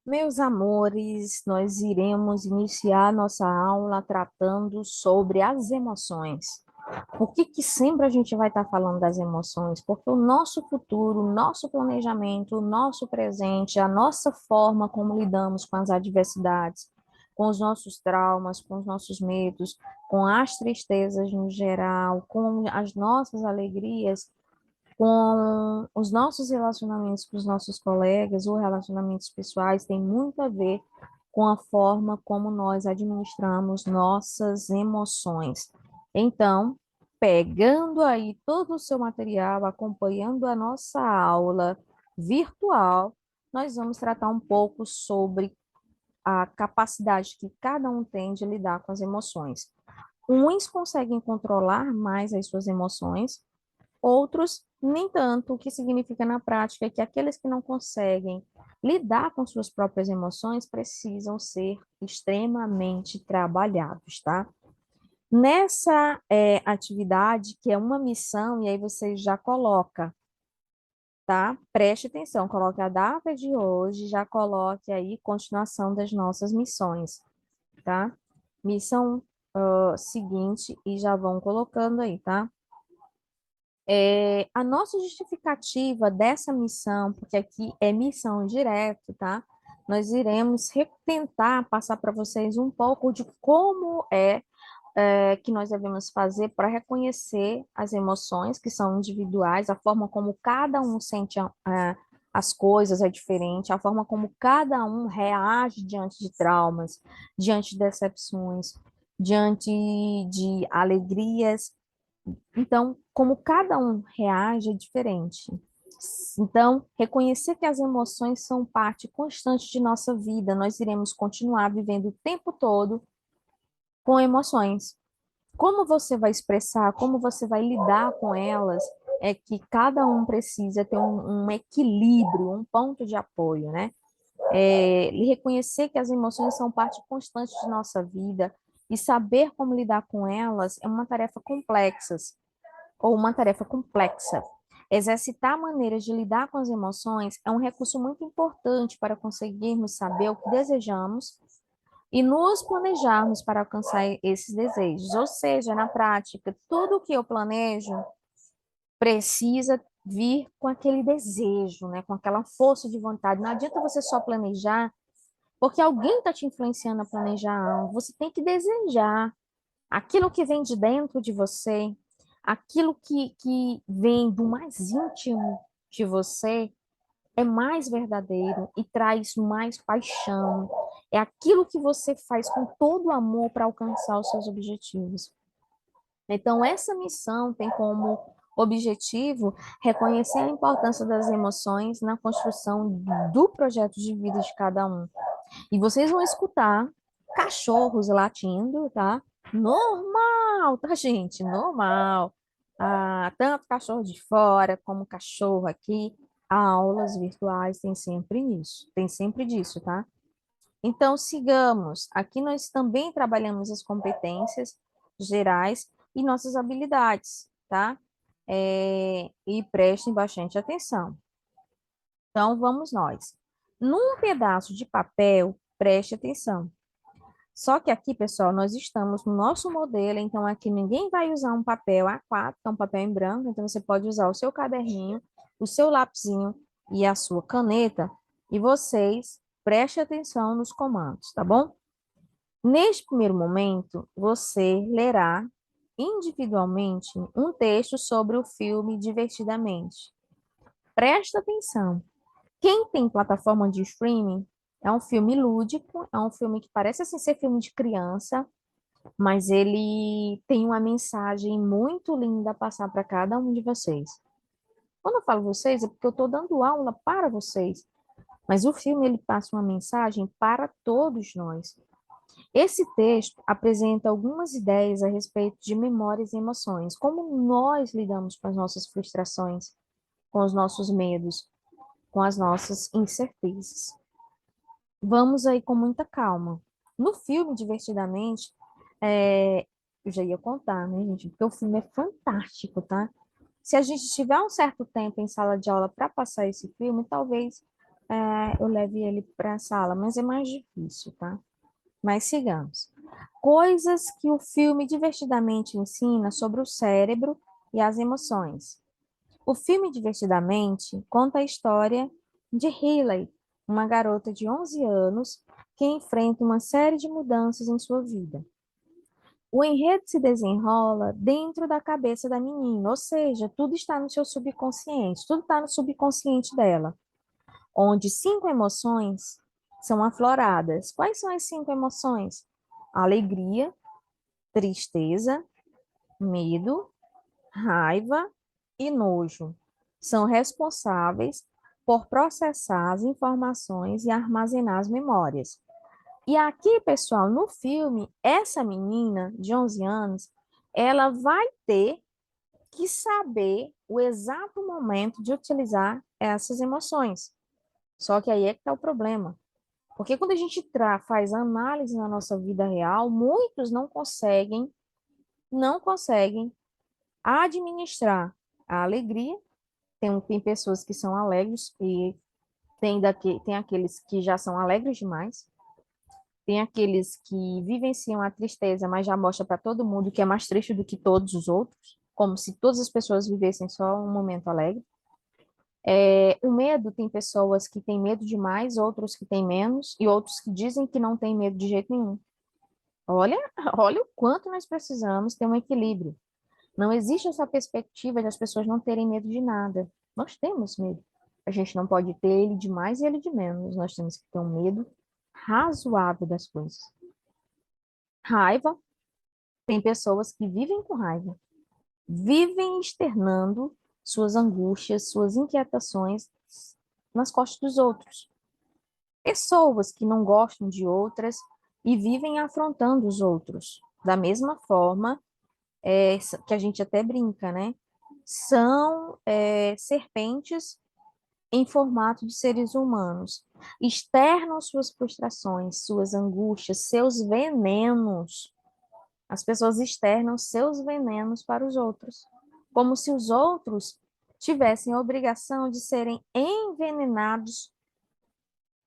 Meus amores, nós iremos iniciar nossa aula tratando sobre as emoções. Por que que sempre a gente vai estar falando das emoções? Porque o nosso futuro, o nosso planejamento, o nosso presente, a nossa forma como lidamos com as adversidades, com os nossos traumas, com os nossos medos, com as tristezas no geral, com as nossas alegrias, com os nossos relacionamentos com os nossos colegas ou relacionamentos pessoais tem muito a ver com a forma como nós administramos nossas emoções. Então, pegando aí todo o seu material, acompanhando a nossa aula virtual, nós vamos tratar um pouco sobre a capacidade que cada um tem de lidar com as emoções. Uns conseguem controlar mais as suas emoções, outros, nem tanto, o que significa na prática que aqueles que não conseguem lidar com suas próprias emoções precisam ser extremamente trabalhados, tá? Nessa atividade, que é uma missão, e aí você já coloca, tá? Preste atenção, coloque a data de hoje, já coloque aí continuação das nossas missões, tá? Missão seguinte, e já vão colocando aí, tá? A nossa justificativa dessa missão, porque aqui é missão direto, tá? Nós iremos tentar passar para vocês um pouco de como que nós devemos fazer para reconhecer as emoções que são individuais, a forma como cada um sente as coisas é diferente, a forma como cada um reage diante de traumas, diante de decepções, diante de alegrias. Então, como cada um reage é diferente. Então, reconhecer que as emoções são parte constante de nossa vida, nós iremos continuar vivendo o tempo todo com emoções. Como você vai expressar, como você vai lidar com elas, é que cada um precisa ter um equilíbrio, um ponto de apoio, né? Reconhecer que as emoções são parte constante de nossa vida e saber como lidar com elas é uma tarefa complexa ou uma tarefa complexa. Exercitar maneiras de lidar com as emoções é um recurso muito importante para conseguirmos saber o que desejamos e nos planejarmos para alcançar esses desejos. Ou seja, na prática, tudo o que eu planejo precisa vir com aquele desejo, né? Com aquela força de vontade. Não adianta você só planejar, porque alguém está te influenciando a planejar algo. Você tem que desejar aquilo que vem de dentro de você, aquilo que vem do mais íntimo de você, é mais verdadeiro e traz mais paixão. É aquilo que você faz com todo o amor para alcançar os seus objetivos. Então, essa missão tem como objetivo reconhecer a importância das emoções na construção do projeto de vida de cada um. E vocês vão escutar cachorros latindo, tá? Normal, tá, gente? Normal. Tanto cachorro de fora como cachorro aqui. Aulas virtuais tem sempre isso, tem sempre disso, tá? Então, sigamos. Aqui nós também trabalhamos as competências gerais e nossas habilidades, tá? E prestem bastante atenção. Então, vamos nós. Num pedaço de papel, preste atenção. Só que aqui, pessoal, nós estamos no nosso modelo, então aqui ninguém vai usar um papel A4, que é um papel em branco, então você pode usar o seu caderninho, o seu lapisinho e a sua caneta, e vocês prestem atenção nos comandos, tá bom? Neste primeiro momento, você lerá individualmente um texto sobre o filme Divertidamente. Presta atenção. Quem tem plataforma de streaming, é um filme lúdico, é um filme que parece assim ser filme de criança, mas ele tem uma mensagem muito linda a passar para cada um de vocês. Quando eu falo vocês, é porque eu estou dando aula para vocês, mas o filme ele passa uma mensagem para todos nós. Esse texto apresenta algumas ideias a respeito de memórias e emoções, como nós lidamos com as nossas frustrações, com os nossos medos, com as nossas incertezas. Vamos aí com muita calma. No filme, Divertidamente, é, eu já ia contar, né, gente? Porque o filme é fantástico, tá? Se a gente tiver um certo tempo em sala de aula para passar esse filme, talvez eu leve ele para a sala, mas é mais difícil, tá? Mas sigamos. Coisas que o filme divertidamente ensina sobre o cérebro e as emoções. O filme Divertidamente conta a história de Hailey, uma garota de 11 anos que enfrenta uma série de mudanças em sua vida. O enredo se desenrola dentro da cabeça da menina, ou seja, tudo está no seu subconsciente, tudo está no subconsciente dela, onde 5 emoções são afloradas. Quais são as 5 emoções? Alegria, tristeza, medo, raiva e nojo. São responsáveis por processar as informações e armazenar as memórias. E aqui, pessoal, no filme, essa menina de 11 anos, ela vai ter que saber o exato momento de utilizar essas emoções. Só que aí é que está o problema. Porque quando a gente faz análise na nossa vida real, muitos não conseguem administrar a alegria. Tem pessoas que são alegres e tem aqueles que já são alegres demais. Tem aqueles que vivenciam a tristeza, mas já mostra para todo mundo que é mais triste do que todos os outros, como se todas as pessoas vivessem só um momento alegre. O medo, tem pessoas que têm medo demais, outros que têm menos, e outros que dizem que não têm medo de jeito nenhum. Olha, olha o quanto nós precisamos ter um equilíbrio. Não existe essa perspectiva de as pessoas não terem medo de nada. Nós temos medo. A gente não pode ter ele de mais e ele de menos. Nós temos que ter um medo razoável das coisas. Raiva, tem pessoas que vivem com raiva, vivem externando suas angústias, suas inquietações nas costas dos outros. Pessoas que não gostam de outras e vivem afrontando os outros. Da mesma forma, que a gente até brinca, né? São serpentes em formato de seres humanos. Externam suas frustrações, suas angústias, seus venenos. As pessoas externam seus venenos para os outros, como se os outros tivessem a obrigação de serem envenenados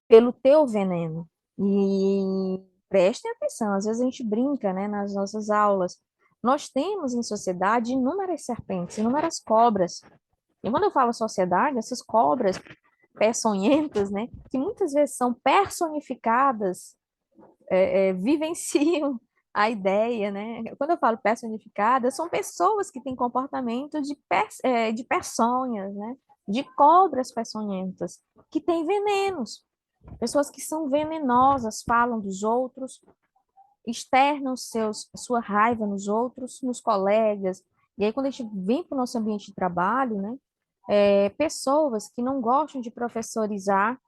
pelo teu veneno. E prestem atenção, às vezes a gente brinca, né, nas nossas aulas. Nós temos em sociedade inúmeras serpentes, inúmeras cobras. E quando eu falo sociedade, essas cobras peçonhentas, né, que muitas vezes são personificadas, vivenciam a ideia, né? Quando eu falo personificada, são pessoas que têm comportamento de peçonhas, né? De cobras peçonhentas, que têm venenos. Pessoas que são venenosas, falam dos outros, externam sua raiva nos outros, nos colegas. E aí, quando a gente vem para o nosso ambiente de trabalho, né? Pessoas que não gostam de professorizar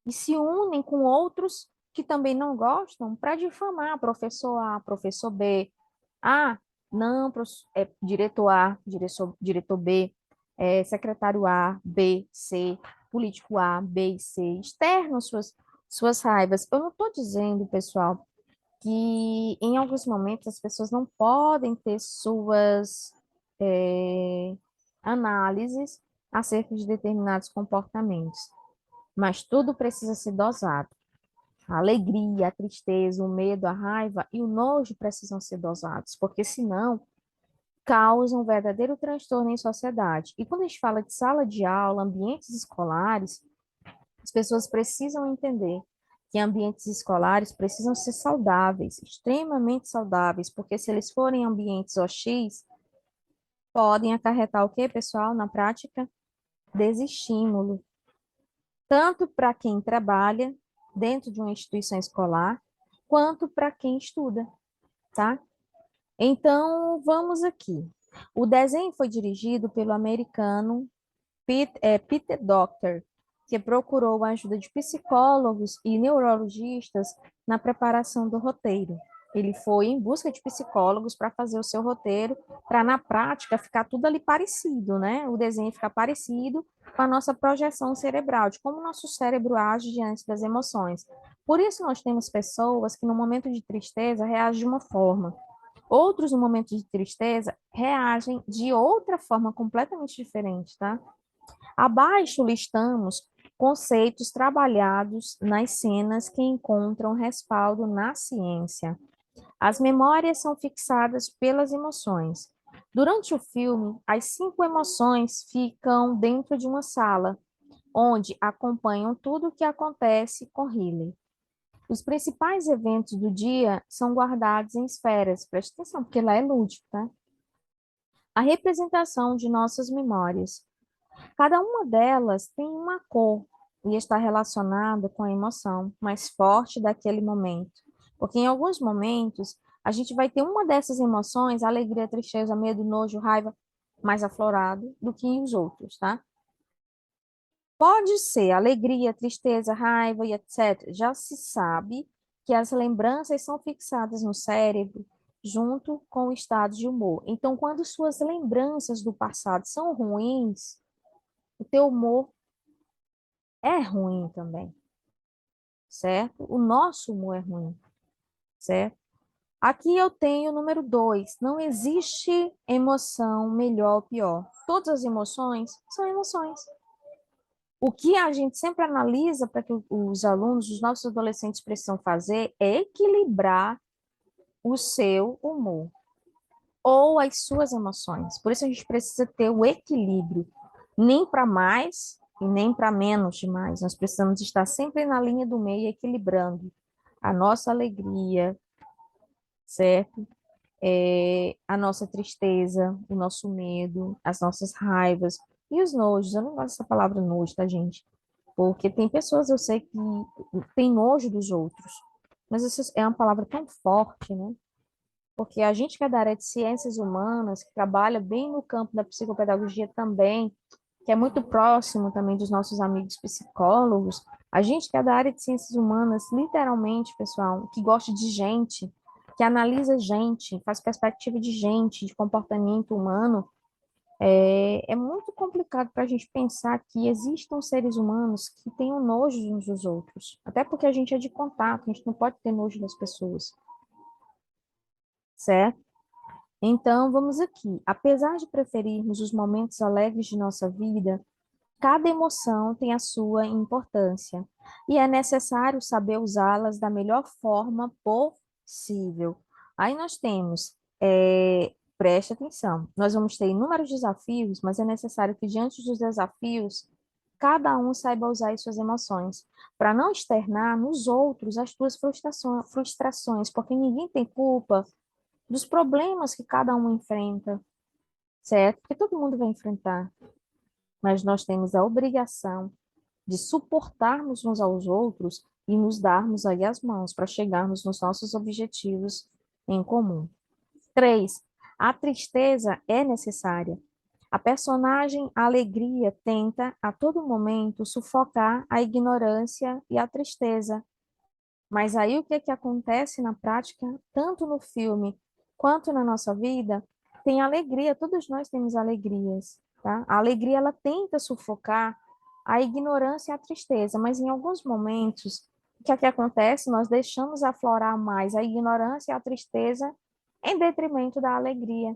e se unem com outros que também não gostam para difamar professor A, professor B. Ah, não, diretor A, diretor B, secretário A, B, C, político A, B e C, externam suas raivas. Eu não estou dizendo, pessoal, que em alguns momentos as pessoas não podem ter suas é, análises acerca de determinados comportamentos, mas tudo precisa ser dosado. A alegria, a tristeza, o medo, a raiva e o nojo precisam ser dosados, porque senão causam um verdadeiro transtorno em sociedade. E quando a gente fala de sala de aula, ambientes escolares, as pessoas precisam entender que ambientes escolares precisam ser saudáveis, extremamente saudáveis, porque se eles forem ambientes hostis, podem acarretar o quê, pessoal, na prática? Desestímulo, tanto para quem trabalha dentro de uma instituição escolar, quanto para quem estuda, tá? Então, vamos aqui. O desenho foi dirigido pelo americano Peter Docter, que procurou a ajuda de psicólogos e neurologistas na preparação do roteiro. Ele foi em busca de psicólogos para fazer o seu roteiro, para na prática ficar tudo ali parecido, né? O desenho ficar parecido com a nossa projeção cerebral, de como o nosso cérebro age diante das emoções. Por isso, nós temos pessoas que no momento de tristeza reagem de uma forma, outros no momento de tristeza reagem de outra forma completamente diferente, tá? Abaixo listamos conceitos trabalhados nas cenas que encontram respaldo na ciência. As memórias são fixadas pelas emoções. Durante o filme, as 5 emoções ficam dentro de uma sala, onde acompanham tudo o que acontece com Riley. Os principais eventos do dia são guardados em esferas, preste atenção, porque lá é lúdico, tá? A representação de nossas memórias. Cada uma delas tem uma cor e está relacionada com a emoção mais forte daquele momento. Porque em alguns momentos, a gente vai ter uma dessas emoções, alegria, tristeza, medo, nojo, raiva, mais aflorado do que os outros, tá? Pode ser alegria, tristeza, raiva e etc. Já se sabe que as lembranças são fixadas no cérebro junto com o estado de humor. Então, quando suas lembranças do passado são ruins, o teu humor é ruim também, certo? O nosso humor é ruim, certo? Aqui eu tenho o número 2. Não existe emoção melhor ou pior. Todas as emoções são emoções. O que a gente sempre analisa para que os alunos, os nossos adolescentes precisam fazer é equilibrar o seu humor ou as suas emoções. Por isso a gente precisa ter o equilíbrio, nem para mais e nem para menos demais. Nós precisamos estar sempre na linha do meio, equilibrando a nossa alegria, certo? A nossa tristeza, o nosso medo, as nossas raivas e os nojos. Eu não gosto dessa palavra nojo, tá, gente? Porque tem pessoas, eu sei que tem nojo dos outros, mas isso é uma palavra tão forte, né? Porque a gente que é da área de ciências humanas, que trabalha bem no campo da psicopedagogia também, que é muito próximo também dos nossos amigos psicólogos, a gente que é da área de ciências humanas, literalmente, pessoal, que gosta de gente, que analisa gente, faz perspectiva de gente, de comportamento humano, é muito complicado para a gente pensar que existam seres humanos que tenham nojo uns dos outros. Até porque a gente é de contato, a gente não pode ter nojo das pessoas, certo? Então, vamos aqui. Apesar de preferirmos os momentos alegres de nossa vida, cada emoção tem a sua importância e é necessário saber usá-las da melhor forma possível. Aí nós temos, preste atenção, nós vamos ter inúmeros desafios, mas é necessário que diante dos desafios, cada um saiba usar as suas emoções, para não externar nos outros as suas frustrações, porque ninguém tem culpa dos problemas que cada um enfrenta, certo? Porque todo mundo vai enfrentar, mas nós temos a obrigação de suportarmos uns aos outros e nos darmos aí as mãos para chegarmos nos nossos objetivos em comum. 3. A tristeza é necessária. A personagem Alegria tenta, a todo momento, sufocar a ignorância e a tristeza. Mas aí o que que acontece na prática, tanto no filme quanto na nossa vida, tem alegria, todos nós temos alegrias, tá? A alegria ela tenta sufocar a ignorância e a tristeza, mas em alguns momentos, o que é que acontece? Nós deixamos aflorar mais a ignorância e a tristeza em detrimento da alegria.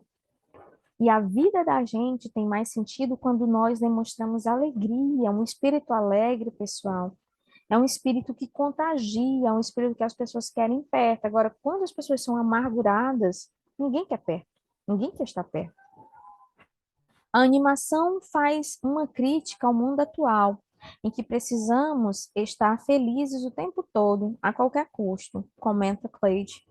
E a vida da gente tem mais sentido quando nós demonstramos alegria, um espírito alegre, pessoal. É um espírito que contagia, é um espírito que as pessoas querem perto. Agora, quando as pessoas são amarguradas, ninguém quer perto, ninguém quer estar perto. A animação faz uma crítica ao mundo atual, em que precisamos estar felizes o tempo todo, a qualquer custo, comenta Cleide.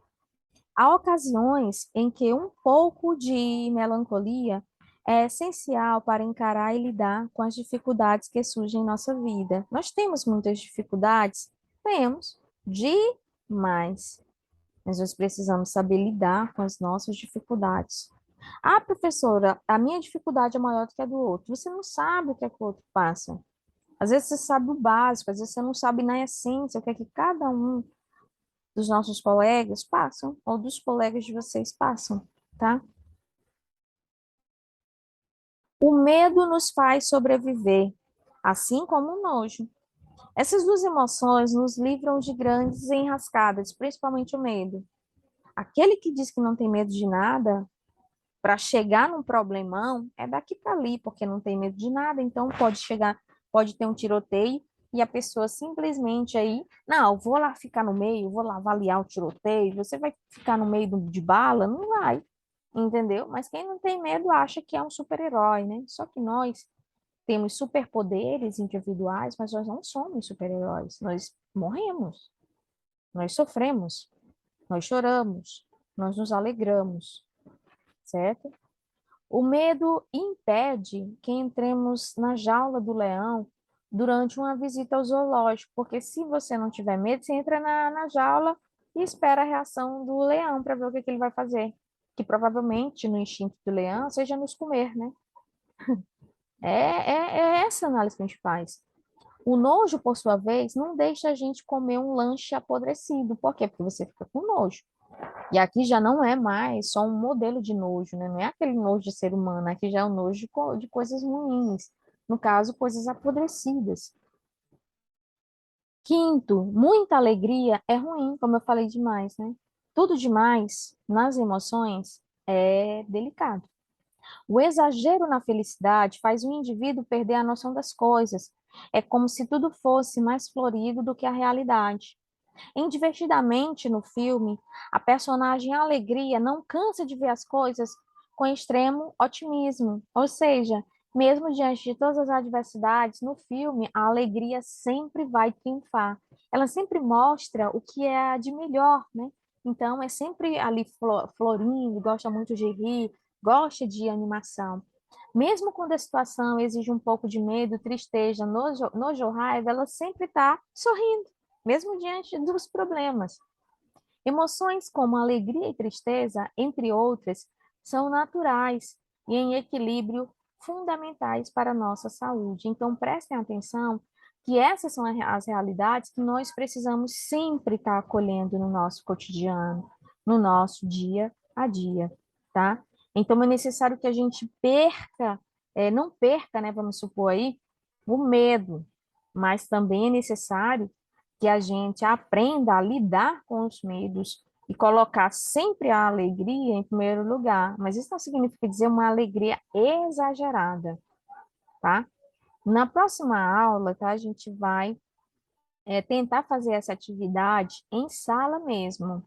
Há ocasiões em que um pouco de melancolia é essencial para encarar e lidar com as dificuldades que surgem em nossa vida. Nós temos muitas dificuldades? Temos, demais. Mas nós precisamos saber lidar com as nossas dificuldades. Ah, professora, a minha dificuldade é maior do que a do outro. Você não sabe o que é que o outro passa. Às vezes você sabe o básico, às vezes você não sabe na essência o que é que cada um dos nossos colegas passam, ou dos colegas de vocês passam, tá? O medo nos faz sobreviver, assim como o nojo. Essas duas emoções nos livram de grandes enrascadas, principalmente o medo. Aquele que diz que não tem medo de nada, para chegar num problemão, é daqui para ali, porque não tem medo de nada, então pode chegar, pode ter um tiroteio e a pessoa simplesmente aí, não, eu vou lá ficar no meio, vou lá avaliar o tiroteio, você vai ficar no meio de bala? Não vai, entendeu? Mas quem não tem medo acha que é um super-herói, né? Só que nós temos superpoderes individuais, mas nós não somos super-heróis. Nós morremos, nós sofremos, nós choramos, nós nos alegramos, certo? O medo impede que entremos na jaula do leão durante uma visita ao zoológico, porque se você não tiver medo, você entra na jaula e espera a reação do leão para ver o que, que ele vai fazer. Que provavelmente, no instinto do leão, seja nos comer, né? É essa análise que a gente faz. O nojo, por sua vez, não deixa a gente comer um lanche apodrecido. Por quê? Porque você fica com nojo. E aqui já não é mais só um modelo de nojo, né? Não é aquele nojo de ser humano, aqui já é o nojo de coisas ruins. No caso, coisas apodrecidas. Quinto, muita alegria é ruim, como eu falei demais, né? Tudo demais nas emoções é delicado. O exagero na felicidade faz o indivíduo perder a noção das coisas. É como se tudo fosse mais florido do que a realidade. Em Divertidamente, no filme, a personagem Alegria não cansa de ver as coisas com extremo otimismo. Ou seja, mesmo diante de todas as adversidades, no filme, a alegria sempre vai triunfar. Ela sempre mostra o que é de melhor, né? Então, é sempre ali florindo, gosta muito de rir, gosta de animação. Mesmo quando a situação exige um pouco de medo, tristeza, nojo ou raiva, ela sempre está sorrindo mesmo diante dos problemas. Emoções como alegria e tristeza, entre outras, são naturais e em equilíbrio fundamentais para a nossa saúde. Então, prestem atenção que essas são as realidades que nós precisamos sempre estar acolhendo no nosso cotidiano, no nosso dia a dia, tá? Então, é necessário que a gente não perca, né, vamos supor aí, o medo, mas também é necessário que a gente aprenda a lidar com os medos e colocar sempre a alegria em primeiro lugar. Mas isso não significa dizer uma alegria exagerada, tá? Na próxima aula, tá, a gente vai tentar fazer essa atividade em sala mesmo.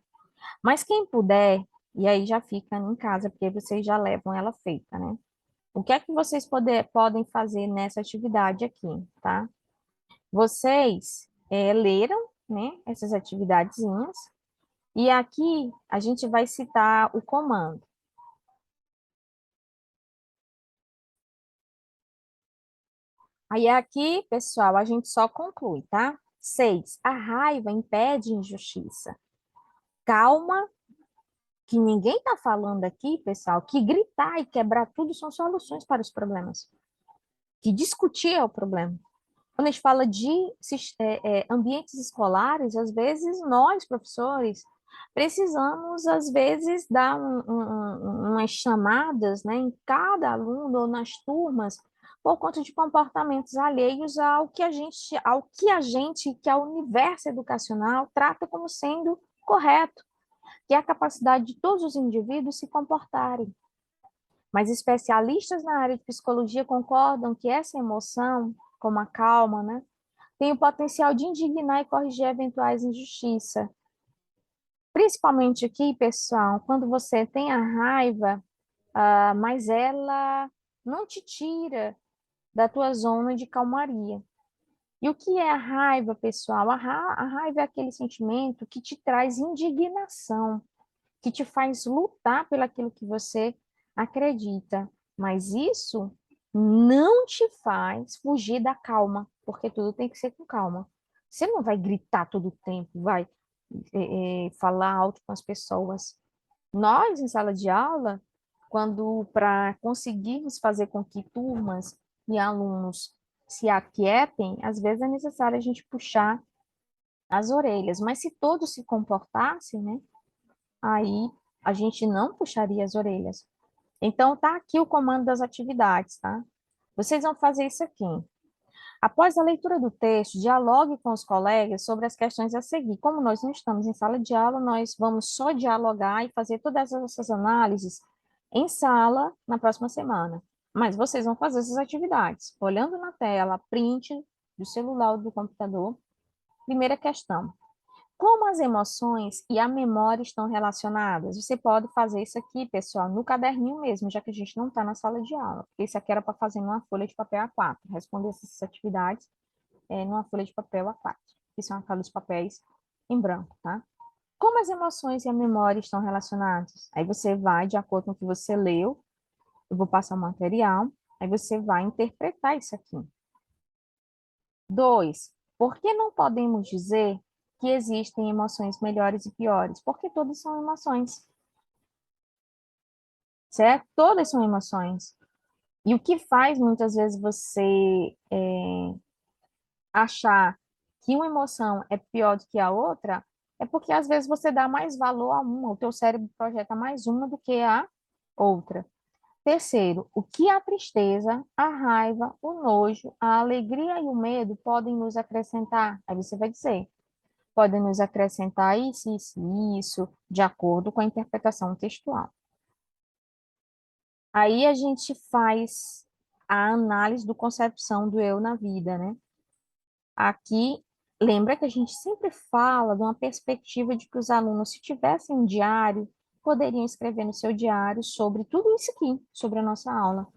Mas quem puder, e aí já fica em casa, porque vocês já levam ela feita, né? O que é que vocês podem fazer nessa atividade aqui, tá? Vocês leram, né, essas atividadezinhas, e aqui a gente vai citar o comando. Aí aqui, pessoal, a gente só conclui, tá? 6. A raiva impede injustiça. Calma, que ninguém está falando aqui, pessoal, que gritar e quebrar tudo são soluções para os problemas. Que discutir é o problema. Quando a gente fala de ambientes escolares, às vezes nós, professores, precisamos, às vezes, dar umas chamadas, né, em cada aluno ou nas turmas, por conta de comportamentos alheios que a universo educacional trata como sendo correto, que é a capacidade de todos os indivíduos se comportarem. Mas especialistas na área de psicologia concordam que essa emoção, como a calma, né, tem o potencial de indignar e corrigir eventuais injustiças. Principalmente aqui, pessoal, quando você tem a raiva, mas ela não te tira da tua zona de calmaria. E o que é a raiva, pessoal? A raiva é aquele sentimento que te traz indignação, que te faz lutar pelo aquilo que você acredita. Mas isso não te faz fugir da calma, porque tudo tem que ser com calma. Você não vai gritar todo o tempo, vai falar alto com as pessoas. Nós, em sala de aula, quando para conseguirmos fazer com que turmas e alunos se aquietem, às vezes é necessário a gente puxar as orelhas, mas se todos se comportassem, né, aí a gente não puxaria as orelhas. Então, tá aqui o comando das atividades, tá? Vocês vão fazer isso aqui. Após a leitura do texto, dialogue com os colegas sobre as questões a seguir. Como nós não estamos em sala de aula, nós vamos só dialogar e fazer todas essas análises em sala na próxima semana. Mas vocês vão fazer essas atividades, olhando na tela, print do celular ou do computador. Primeira questão. Como as emoções e a memória estão relacionadas? Você pode fazer isso aqui, pessoal, no caderninho mesmo, já que a gente não está na sala de aula. Porque isso aqui era para fazer numa folha de papel A4. Responder essas atividades numa folha de papel A4, que são aqueles papéis em branco, tá? Como as emoções e a memória estão relacionadas? Aí você vai, de acordo com o que você leu, eu vou passar o material, aí você vai interpretar isso aqui. 2. Por que não podemos dizer que existem emoções melhores e piores? Porque todas são emoções, certo? Todas são emoções. E o que faz muitas vezes você achar que uma emoção é pior do que a outra é porque às vezes você dá mais valor a uma, o teu cérebro projeta mais uma do que a outra. Terceiro, o que a tristeza, a raiva, o nojo, a alegria e o medo podem nos acrescentar? Aí você vai dizer, podem nos acrescentar isso, isso, de acordo com a interpretação textual. Aí a gente faz a análise do concepção do eu na vida, né? Aqui, lembra que a gente sempre fala de uma perspectiva de que os alunos, se tivessem um diário, poderiam escrever no seu diário sobre tudo isso aqui, sobre a nossa aula,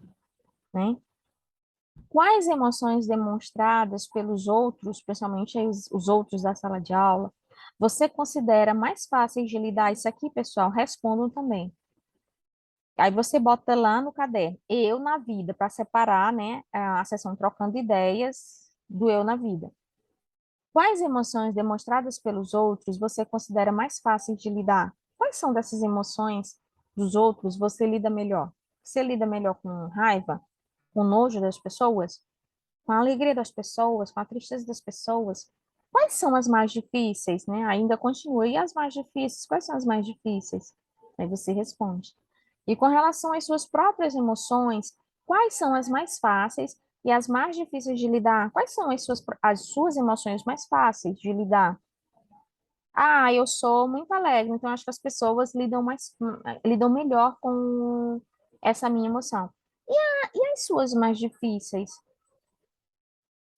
né? Quais emoções demonstradas pelos outros, principalmente os outros da sala de aula, você considera mais fáceis de lidar? Isso aqui, pessoal, respondam também. Aí você bota lá no caderno, eu na vida, para separar, né, a sessão trocando ideias do eu na vida. Quais emoções demonstradas pelos outros você considera mais fáceis de lidar? Quais são dessas emoções dos outros você lida melhor? Você lida melhor com raiva, com nojo das pessoas, com a alegria das pessoas, com a tristeza das pessoas? Quais são as mais difíceis, né? Ainda continua. E as mais difíceis? Quais são as mais difíceis? Aí você responde. E com relação às suas próprias emoções, quais são as mais fáceis e as mais difíceis de lidar? Quais são as suas emoções mais fáceis de lidar? Ah, eu sou muito alegre, então acho que as pessoas lidam melhor com essa minha emoção. E as suas mais difíceis?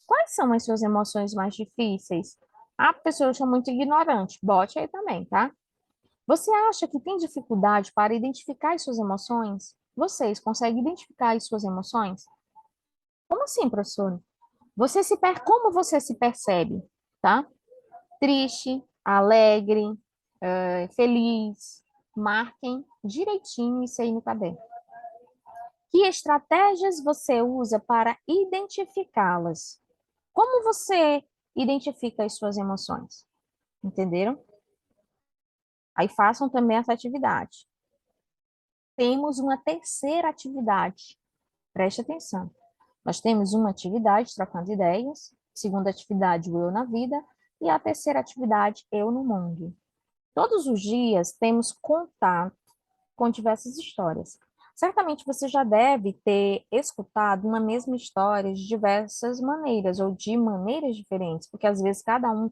Quais são as suas emoções mais difíceis? Ah, pessoa, eu sou muito ignorante. Bote aí também, tá? Você acha que tem dificuldade para identificar as suas emoções? Vocês conseguem identificar as suas emoções? Como assim, professor? Como você se percebe, tá? Triste, alegre, feliz. Marquem direitinho isso aí no caderno. Que estratégias você usa para identificá-las? Como você identifica as suas emoções? Entenderam? Aí façam também essa atividade. Temos uma terceira atividade. Preste atenção. Nós temos uma atividade, trocando ideias, segunda atividade, o eu na vida, e a terceira atividade, eu no mundo. Todos os dias temos contato com diversas histórias. Certamente você já deve ter escutado uma mesma história de diversas maneiras, ou de maneiras diferentes, porque às vezes cada um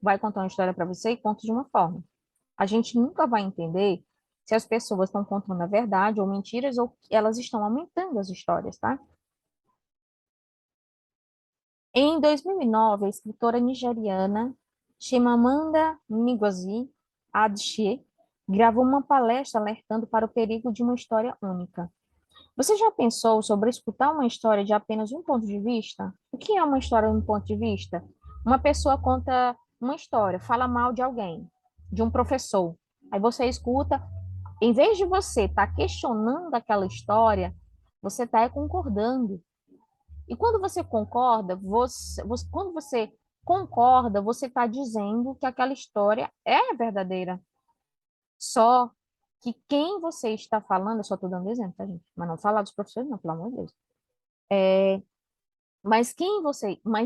vai contar uma história para você e conta de uma forma. A gente nunca vai entender se as pessoas estão contando a verdade ou mentiras, ou elas estão aumentando as histórias, tá? Em 2009, a escritora nigeriana Chimamanda Ngozi Adichie gravou uma palestra alertando para o perigo de uma história única. Você já pensou sobre escutar uma história de apenas um ponto de vista? O que é uma história de um ponto de vista? Uma pessoa conta uma história, fala mal de alguém, de um professor. Aí você escuta, em vez de você estar questionando aquela história, você está concordando. E quando você concorda, quando você concorda, você está dizendo que aquela história é verdadeira. Só que quem você está falando, eu só estou dando exemplo, tá, gente? Mas não falar dos professores, não, pelo amor de Deus. Mas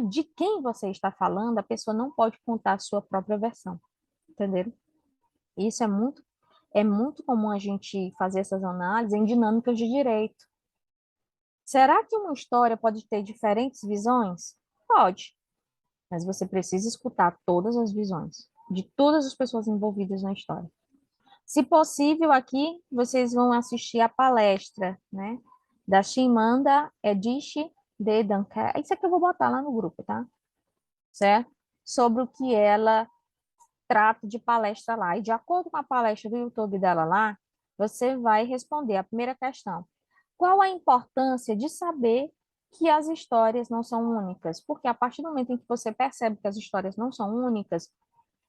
de quem você está falando, a pessoa não pode contar a sua própria versão, entenderam? Isso é muito comum a gente fazer essas análises em dinâmicas de direito. Será que uma história pode ter diferentes visões? Pode, mas você precisa escutar todas as visões de todas as pessoas envolvidas na história. Se possível, aqui vocês vão assistir a palestra, né, da Chimamanda Adichie de Duncan. Isso aqui eu vou botar lá no grupo, tá? certo? Sobre o que ela trata de palestra lá. E de acordo com a palestra do YouTube dela lá, você vai responder a primeira questão. Qual a importância de saber que as histórias não são únicas? Porque a partir do momento em que você percebe que as histórias não são únicas,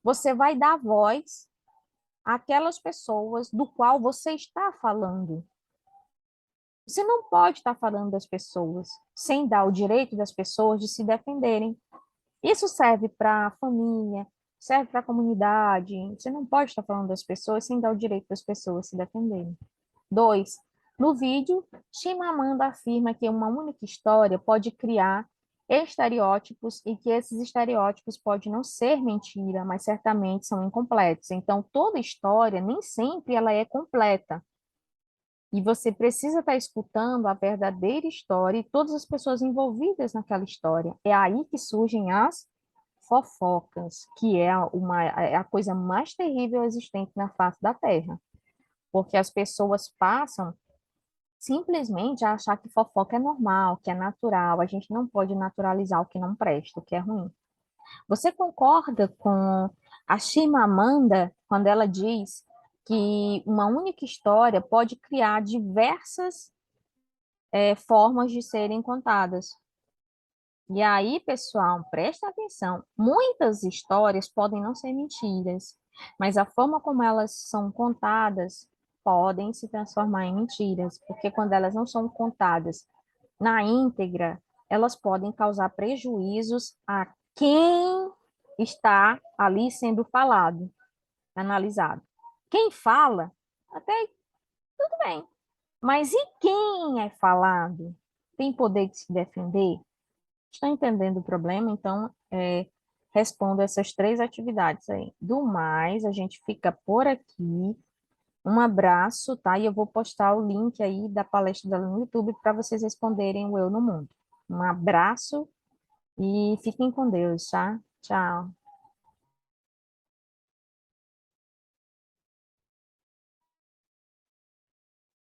você vai dar voz àquelas pessoas do qual você está falando. Você não pode estar falando das pessoas sem dar o direito das pessoas de se defenderem. Isso serve para a família, serve para a comunidade. Você não pode estar falando das pessoas sem dar o direito das pessoas se defenderem. Dois, no vídeo, Chimamanda afirma que uma única história pode criar estereótipos e que esses estereótipos podem não ser mentira, mas certamente são incompletos. Então, toda história, nem sempre ela é completa. E você precisa estar escutando a verdadeira história e todas as pessoas envolvidas naquela história. É aí que surgem as fofocas, que é a coisa mais terrível existente na face da Terra. Porque as pessoas passam simplesmente a achar que fofoca é normal, que é natural. A gente não pode naturalizar o que não presta, o que é ruim. Você concorda com a Chimamanda quando ela diz que uma única história pode criar diversas formas de serem contadas? E aí, pessoal, presta atenção. Muitas histórias podem não ser mentiras, mas a forma como elas são contadas podem se transformar em mentiras, porque quando elas não são contadas na íntegra, elas podem causar prejuízos a quem está ali sendo falado, analisado. Quem fala, até tudo bem, mas e quem é falado? Tem poder de se defender? Está entendendo o problema? Então, respondo essas três atividades aí. Do mais, a gente fica por aqui. Um abraço, tá? E eu vou postar o link aí da palestra dela no YouTube para vocês responderem o Eu no Mundo. Um abraço e fiquem com Deus, tá? Tchau.